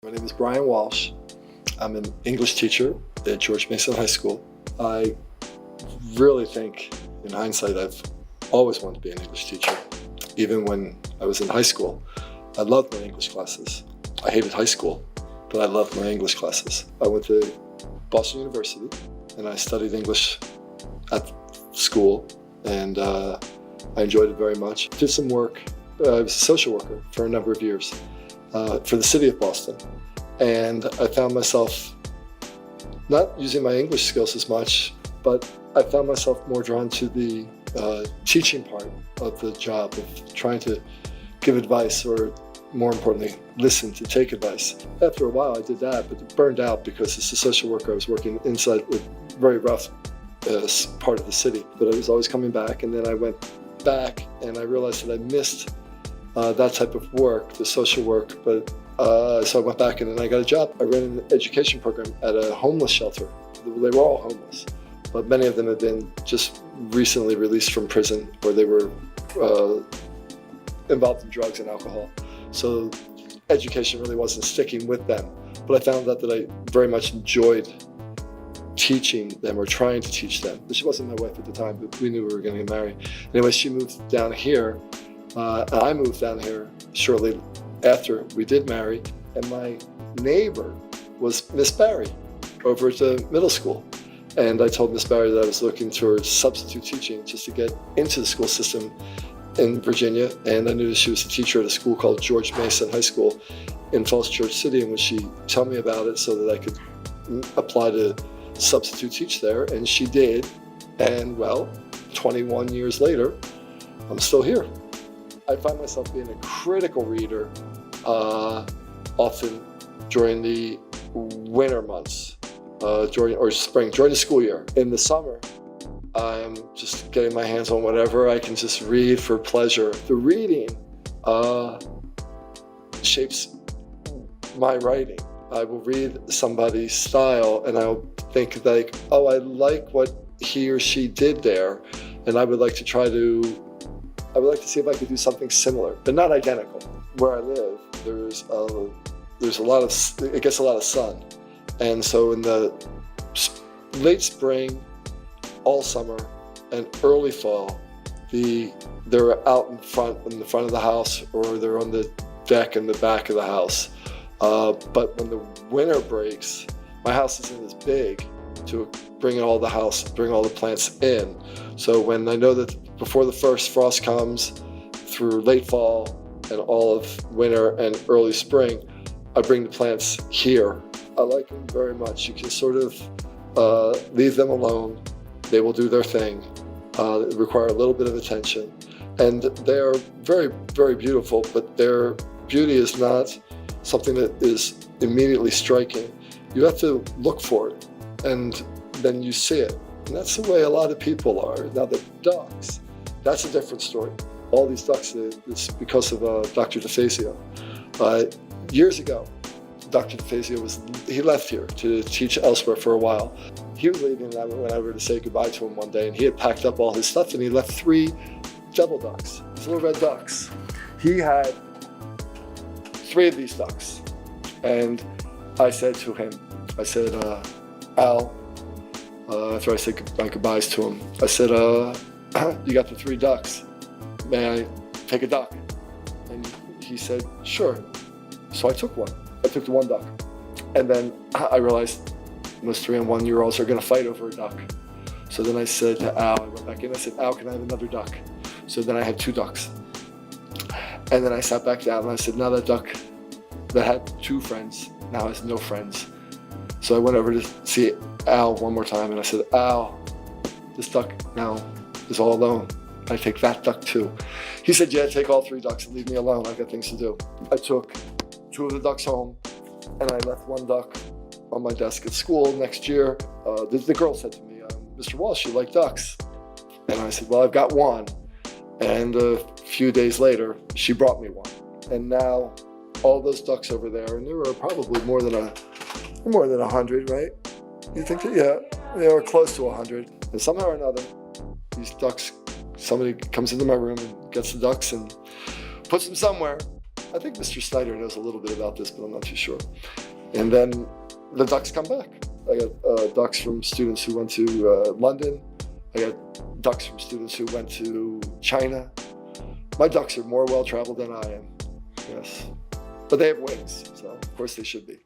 My name is Brian Walsh. I'm an English teacher at George Mason High School. I really think, in hindsight, I've always wanted to be an English teacher. Even when I was in high school, I loved my English classes. I hated high school, but I loved my English classes. I went to Boston University and I studied English at school, and I enjoyed it very much. Did some work. I was a social worker for a number of years for the city of Boston. And I found myself not using my English skills as much, but I found myself more drawn to the teaching part of the job, of trying to give advice, or more importantly, listen to take advice. After a while I did that, but it burned out because as a social worker I was working inside a very rough part of the city. But I was always coming back, and then I went back and I realized that I missed that type of work, the social work, but so I went back and then I got a job. I ran an education program at a homeless shelter. They were all homeless, but many of them had been just recently released from prison, or they were involved in drugs and alcohol. So education really wasn't sticking with them. But I found out that I very much enjoyed teaching them, or trying to teach them. But she wasn't my wife at the time, but we knew we were going to get married. Anyway, she moved down here. I moved down here shortly after we did marry, and my neighbor was Miss Barry over at the middle school. And I told Miss Barry that I was looking towards substitute teaching just to get into the school system in Virginia. And I knew that she was a teacher at a school called George Mason High School in Falls Church City, and would she tell me about it so that I could apply to substitute teach there. And she did. And well, 21 years later, I'm still here. I find myself being a critical reader often during the winter months, during the school year. In the summer, I'm just getting my hands on whatever I can just read for pleasure. The reading shapes my writing. I will read somebody's style and I'll think like, oh, I like what he or she did there, and I would like to see if I could do something similar, but not identical. Where I live, there's a lot of, it gets a lot of sun. And so in the late spring, all summer, and early fall, they're out in the front of the house, or they're on the deck in the back of the house. But when the winter breaks, my house isn't as big to bring all the plants in. So when I know that before the first frost comes, through late fall and all of winter and early spring, I bring the plants here. I like them very much. You can sort of leave them alone. They will do their thing. They require a little bit of attention. And they're very, very beautiful, but their beauty is not something that is immediately striking. You have to look for it, and then you see it. And that's the way a lot of people are. Now the ducks, that's a different story. All these ducks, it's because of Dr. DeFazio. Years ago, Dr. DeFazio he left here to teach elsewhere for a while. He was leaving, and I went over to say goodbye to him one day, and he had packed up all his stuff, and he left 3 devil ducks, these little red ducks. He had 3 of these ducks, and I said to him, Al, after I said my goodbyes to him, I said, you got the 3 ducks. May I take a duck? And he said, sure. So I took one. I took the 1 duck. And then I realized most 3 and 1-year-olds are going to fight over a duck. So then I said to Al, I went back in, I said, Al, can I have another duck? So then I had 2 ducks. And then I sat back down and I said, now that duck that had 2 friends now has no friends. So I went over to see Al one more time, and I said, Al, this duck now is all alone. Can I take that duck too? He said, yeah, take all 3 ducks and leave me alone. I've got things to do. I took 2 of the ducks home, and I left 1 duck on my desk at school. Next year, the girl said to me, Mr. Walsh, you like ducks? And I said, well, I've got 1. And a few days later, she brought me 1. And now all those ducks over there, and there were probably more than 100, right? You think that? Yeah, they were close to 100. And somehow or another, these ducks, somebody comes into my room and gets the ducks and puts them somewhere. I think Mr. Snyder knows a little bit about this, but I'm not too sure. And then the ducks come back. I got ducks from students who went to London. I got ducks from students who went to China. My ducks are more well-traveled than I am, yes. But they have wings, so of course they should be.